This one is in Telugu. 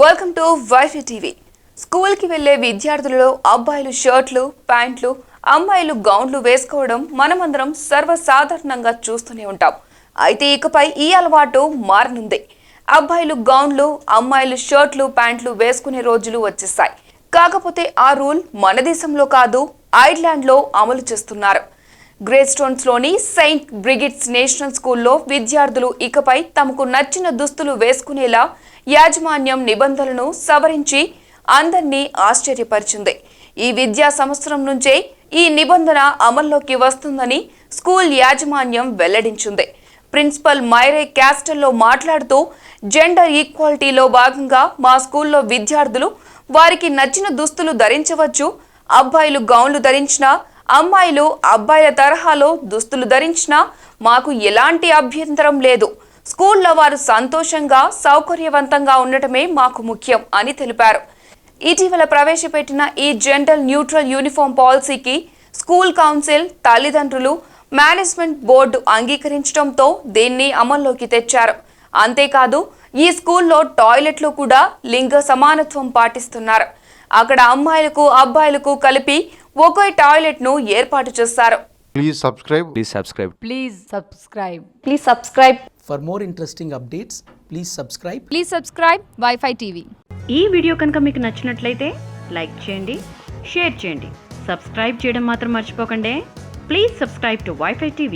Welcome to Y5 TV. స్కూల్కి వెళ్లే విద్యార్థులలో అబ్బాయిలు షర్ట్లు, ప్యాంట్లు, అమ్మాయిలు గౌన్లు వేసుకోవడం మనమందరం సర్వసాధారణంగా చూస్తూనే ఉంటాం. అయితే ఇకపై ఈ అలవాటు మారనుంది. అబ్బాయిలు గౌన్లు, అమ్మాయిలు షర్ట్లు, ప్యాంట్లు వేసుకునే రోజులు వచ్చేసాయి. కాకపోతే ఆ రూల్ మన దేశంలో కాదు, ఐర్లాండ్లో అమలు చేస్తున్నారు. గ్రేస్టోన్స్లోని సెయింట్ బ్రిగిడ్స్ నేషనల్ స్కూల్లో విద్యార్థులు ఇకపై తమకు నచ్చిన దుస్తులు వేసుకునేలా యాజమాన్యం నిబంధనలను సవరించి అందరినీ ఆశ్చర్యపరిచింది. ఈ విద్యా సంవత్సరం నుంచే ఈ నిబంధన అమల్లోకి వస్తుందని స్కూల్ యాజమాన్యం వెల్లడించింది. ప్రిన్సిపల్ మైరే క్యాస్టల్లో మాట్లాడుతూ, జెండర్ ఈక్వాలిటీలో భాగంగా మా స్కూల్లో విద్యార్థులు వారికి నచ్చిన దుస్తులు ధరించవచ్చు. అబ్బాయిలు గౌన్లు ధరించినా, అమ్మాయిలు అబ్బాయిల తరహాలో దుస్తులు ధరించినా మాకు ఎలాంటి అభ్యంతరం లేదు. స్కూల్లో వారు సంతోషంగా, సౌకర్యవంతంగా ఉండటమే మాకు ముఖ్యం అని తెలిపారు. ఇటీవల ప్రవేశపెట్టిన ఈ జెండర్ న్యూట్రల్ యూనిఫామ్ పాలసీకి స్కూల్ కౌన్సిల్, తల్లిదండ్రులు, మేనేజ్మెంట్ బోర్డు అంగీకరించడంతో దీన్ని అమల్లోకి తెచ్చారు. అంతేకాదు, ఈ స్కూల్లో టాయిలెట్లు కూడా లింగ సమానత్వం పాటిస్తున్నారు. అక్కడ అమ్మాయిలకు, అబ్బాయిలకు కలిపి ఒకే టాయిలెట్ ను ఏర్పాటు చేశారు. Please subscribe. Please subscribe. For more interesting updates, please subscribe. Please subscribe Y5 TV. ఈ వీడియో కనుక మీకు నచ్చినట్లయితే లైక్ చేయండి, షేర్ చేయండి, సబ్స్క్రైబ్ చేయడం మాత్రం మర్చిపోకండి. Please subscribe to Y5 TV.